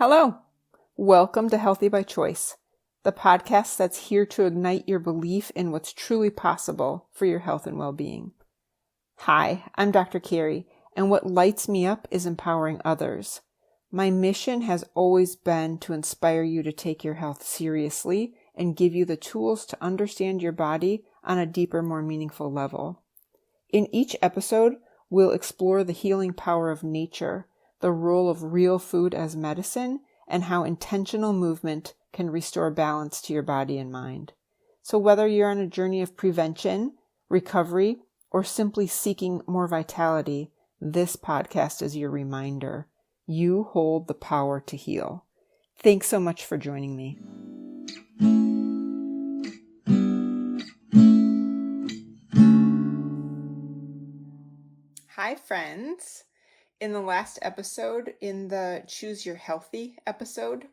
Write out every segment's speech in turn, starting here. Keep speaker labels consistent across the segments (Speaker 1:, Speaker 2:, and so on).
Speaker 1: Hello. Welcome to Healthy by Choice, the podcast that's here to ignite your belief in what's truly possible for your health and well-being. Hi, I'm Dr. Kerry, and what lights me up is empowering others. My mission has always been to inspire you to take your health seriously and give you the tools to understand your body on a deeper, more meaningful level. In each episode, we'll explore the healing power of nature, the role of real food as medicine, and how intentional movement can restore balance to your body and mind. So whether you're on a journey of prevention, recovery, or simply seeking more vitality, this podcast is your reminder. You hold the power to heal. Thanks so much for joining me. Hi, friends. In the last episode, in the Choose Your Healthy episode,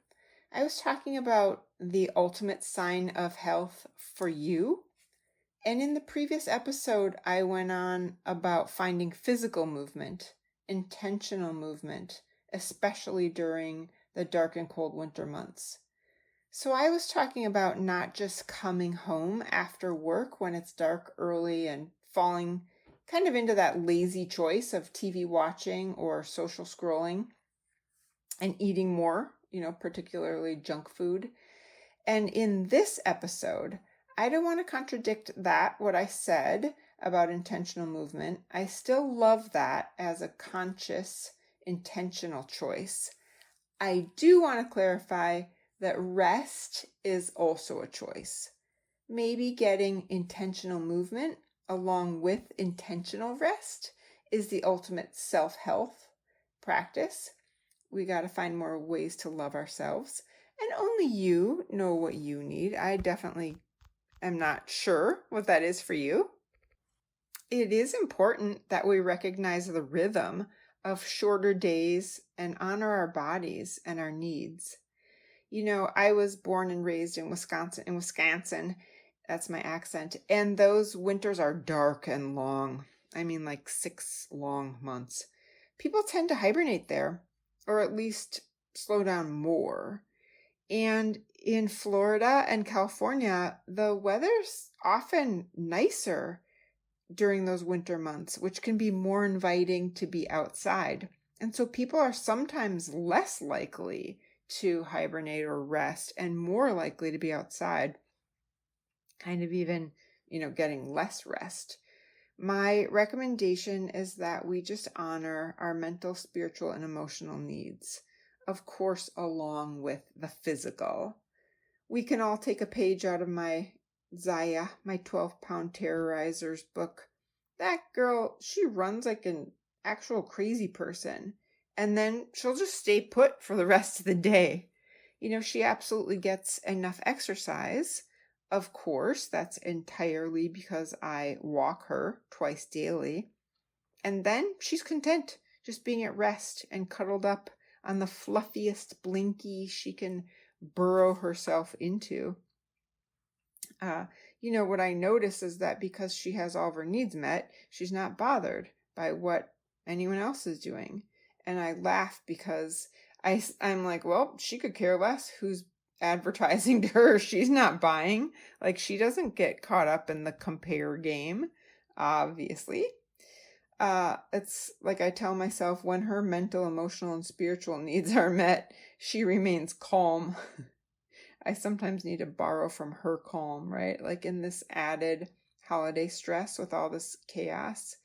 Speaker 1: I was talking about the ultimate sign of health for you. And in the previous episode, I went on about finding physical movement, intentional movement, especially during the dark and cold winter months. So I was talking about not just coming home after work when it's dark early and falling kind of into that lazy choice of TV watching or social scrolling and eating more, particularly junk food. And in this episode, I don't want to contradict what I said about intentional movement. I still love that as a conscious, intentional choice. I do want to clarify that rest is also a choice. Maybe getting intentional movement along with intentional rest is the ultimate self-health practice. We got to find more ways to love ourselves. And only you know what you need. I definitely am not sure what that is for you. It is important that we recognize the rhythm of shorter days and honor our bodies and our needs. I was born and raised in Wisconsin. That's my accent. And those winters are dark and long. I mean, like 6 long months. People tend to hibernate there, or at least slow down more. And in Florida and California, the weather's often nicer during those winter months, which can be more inviting to be outside. And so people are sometimes less likely to hibernate or rest and more likely to be outside, kind of even, getting less rest. My recommendation is that we just honor our mental, spiritual, and emotional needs, of course, along with the physical. We can all take a page out of my Zaya, my 12-pound terrorizers book. That girl, she runs like an actual crazy person, and then she'll just stay put for the rest of the day. She absolutely gets enough exercise. Of course, that's entirely because I walk her twice daily. And then she's content just being at rest and cuddled up on the fluffiest blinky she can burrow herself into. What I notice is that because she has all of her needs met, she's not bothered by what anyone else is doing. And I laugh because I'm like, well, she could care less who's advertising to her. She's not buying. Like, she doesn't get caught up in the compare game, obviously. It's like I tell myself, when her mental, emotional, and spiritual needs are met, she remains calm. I sometimes need to borrow from her calm, right? Like in this added holiday stress with all this chaos,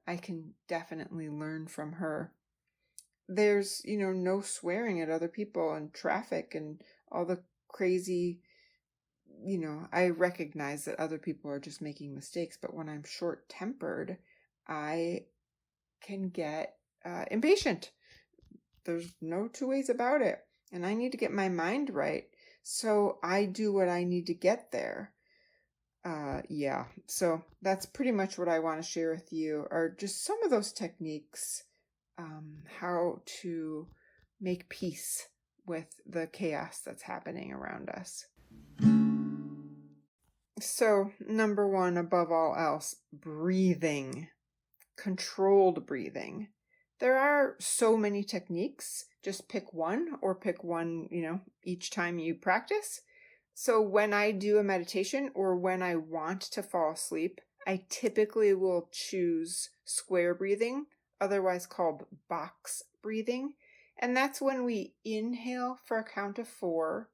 Speaker 1: I can definitely learn from her. There's, no swearing at other people and traffic and all the crazy, I recognize that other people are just making mistakes, but when I'm short-tempered, I can get impatient. There's no two ways about it. And I need to get my mind right. So I do what I need to get there. So that's pretty much what I want to share with you, are just some of those techniques, how to make peace with the chaos that's happening around us. So, number one, above all else, breathing, controlled breathing. There are so many techniques. Just pick one or pick one, each time you practice. So when I do a meditation or when I want to fall asleep, I typically will choose square breathing, otherwise called box breathing. And that's when we inhale for a count of 4,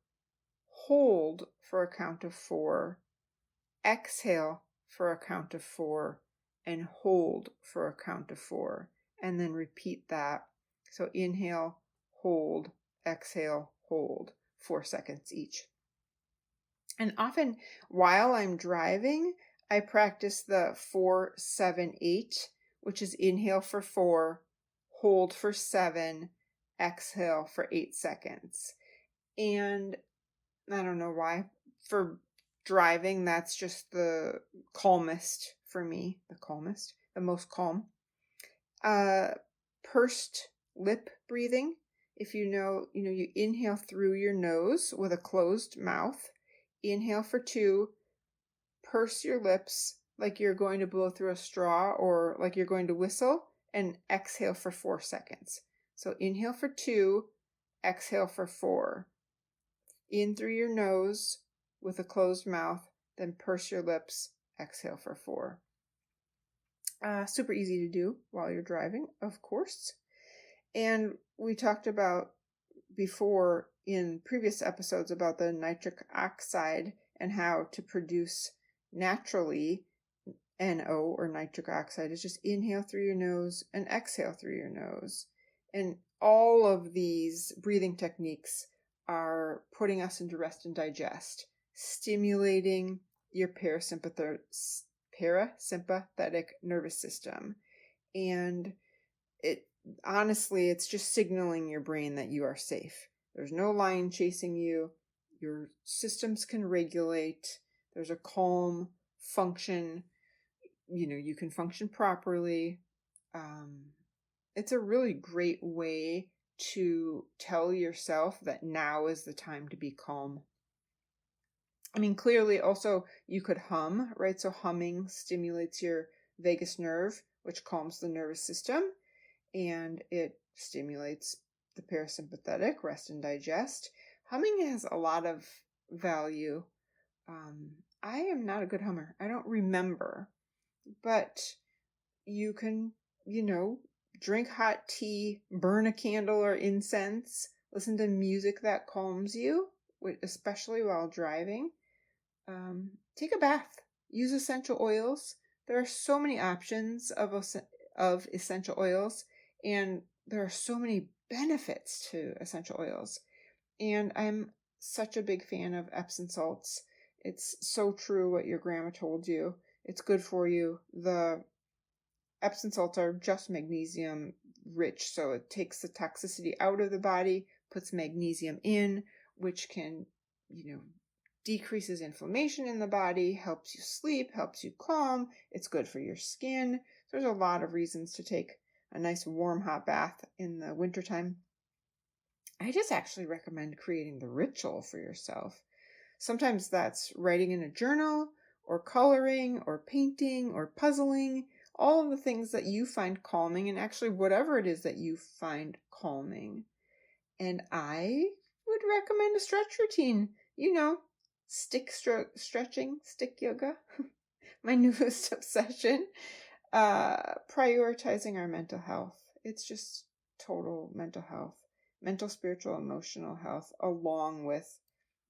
Speaker 1: hold for a count of 4, exhale for a count of 4, and hold for a count of 4, and then repeat that. So inhale, hold, exhale, hold, 4 seconds each. And often while I'm driving, I practice the 4-7-8, which is inhale for 4, hold for 7, exhale for 8 seconds. And I don't know why. For driving, that's just the calmest for me. The most calm. Pursed lip breathing. If you inhale through your nose with a closed mouth. Inhale for 2. Purse your lips like you're going to blow through a straw or like you're going to whistle. And exhale for 4 seconds. So inhale for 2. Exhale for 4. In through your nose with a closed mouth, then purse your lips, exhale for 4. Super easy to do while you're driving, of course. And we talked about before in previous episodes about the nitric oxide and how to produce naturally NO or nitric oxide is just inhale through your nose and exhale through your nose. And all of these breathing techniques are putting us into rest and digest, stimulating your parasympathetic nervous system. And it's just signaling your brain that you are safe. There's no lion chasing you. Your systems can regulate. There's a calm function. You can function properly. It's a really great way to tell yourself that now is the time to be calm. I mean, clearly also you could hum, right? So humming stimulates your vagus nerve, which calms the nervous system, and it stimulates the parasympathetic, rest and digest. Humming has a lot of value. I am not a good hummer. I don't remember, but you can, drink hot tea, burn a candle or incense, listen to music that calms you, especially while driving. Take a bath, use essential oils. There are so many options of essential oils, and there are so many benefits to essential oils. And I'm such a big fan of Epsom salts. It's so true what your grandma told you. It's good for you. The Epsom salts are just magnesium rich, so it takes the toxicity out of the body, puts magnesium in, which can, decreases inflammation in the body, helps you sleep, helps you calm. It's good for your skin. There's a lot of reasons to take a nice warm hot bath in the wintertime. I just actually recommend creating the ritual for yourself. Sometimes that's writing in a journal or coloring or painting or puzzling, all of the things that you find calming, and actually whatever it is that you find calming. And I would recommend a stretch routine, stick stretching, stick yoga, my newest obsession, prioritizing our mental health. It's just total mental health, mental, spiritual, emotional health, along with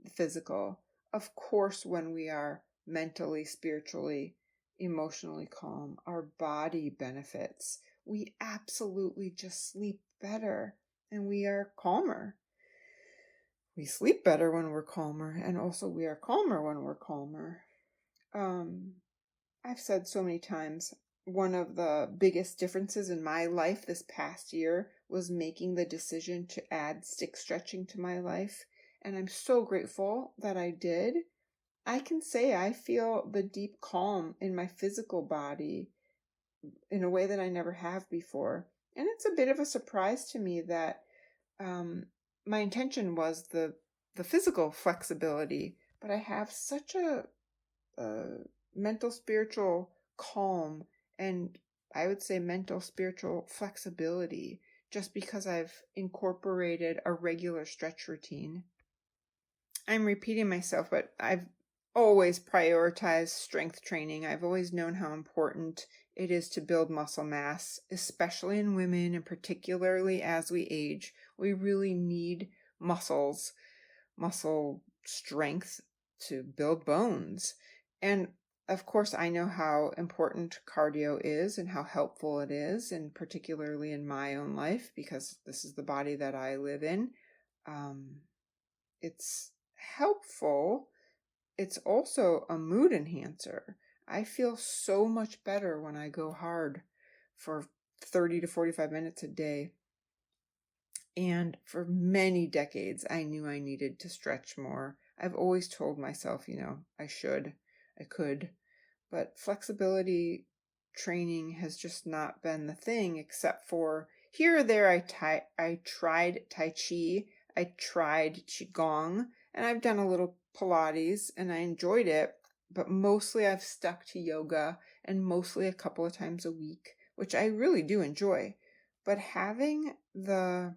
Speaker 1: the physical. Of course, when we are mentally, spiritually, emotionally calm, our body benefits. We absolutely just sleep better and we are calmer. We sleep better when we're calmer, and also we are calmer when we're calmer. I've said so many times, one of the biggest differences in my life this past year was making the decision to add stick stretching to my life. And I'm so grateful that I did. I can say I feel the deep calm in my physical body in a way that I never have before. And it's a bit of a surprise to me that my intention was the physical flexibility, but I have such a mental, spiritual calm, and I would say, mental, spiritual flexibility just because I've incorporated a regular stretch routine. I'm repeating myself, but I've always prioritized strength training. I've always known how important it is to build muscle mass, especially in women, and particularly as we age. We really need muscle strength to build bones. And of course, I know how important cardio is and how helpful it is, and particularly in my own life, because this is the body that I live in. It's helpful. It's also a mood enhancer. I feel so much better when I go hard for 30 to 45 minutes a day. And for many decades, I knew I needed to stretch more. I've always told myself, I could. But flexibility training has just not been the thing, except for here or there I tried Tai Chi, I tried Qigong, and I've done a little Pilates, and I enjoyed it, but mostly I've stuck to yoga, and mostly a couple of times a week, which I really do enjoy. But having the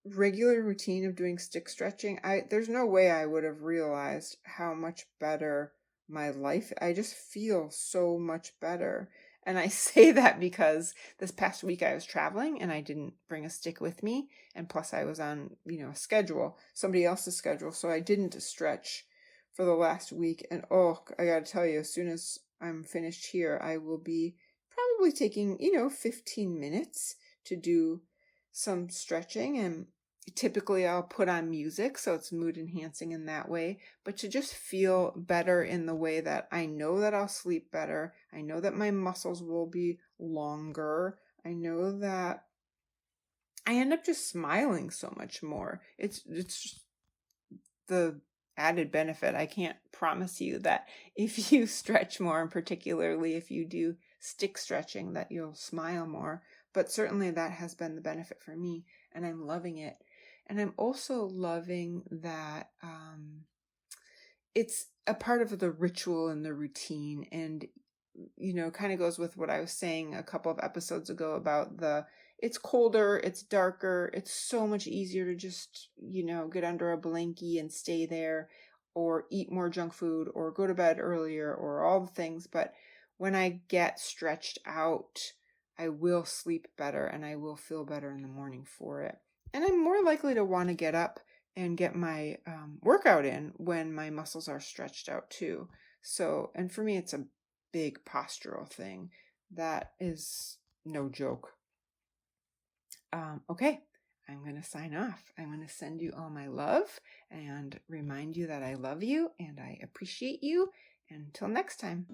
Speaker 1: regular routine of doing stick stretching, there's no way I would have realized how much better my life. I just feel so much better. And I say that because this past week I was traveling and I didn't bring a stick with me. And plus I was on, a schedule, somebody else's schedule. So I didn't stretch for the last week. And I got to tell you, as soon as I'm finished here, I will be probably taking, 15 minutes to do some stretching, and typically I'll put on music, so it's mood enhancing in that way, but to just feel better in the way that I know that I'll sleep better. I know that my muscles will be longer. I know that I end up just smiling so much more. It's just the added benefit. I can't promise you that if you stretch more, and particularly if you do stick stretching, that you'll smile more. But certainly that has been the benefit for me, and I'm loving it. And I'm also loving that it's a part of the ritual and the routine, and kind of goes with what I was saying a couple of episodes ago about it's colder, it's darker, it's so much easier to just, get under a blankie and stay there, or eat more junk food, or go to bed earlier, or all the things. But when I get stretched out, I will sleep better and I will feel better in the morning for it. And I'm more likely to want to get up and get my workout in when my muscles are stretched out too. So, and for me, it's a big postural thing. That is no joke. Okay, I'm going to sign off. I'm going to send you all my love and remind you that I love you and I appreciate you. Until next time.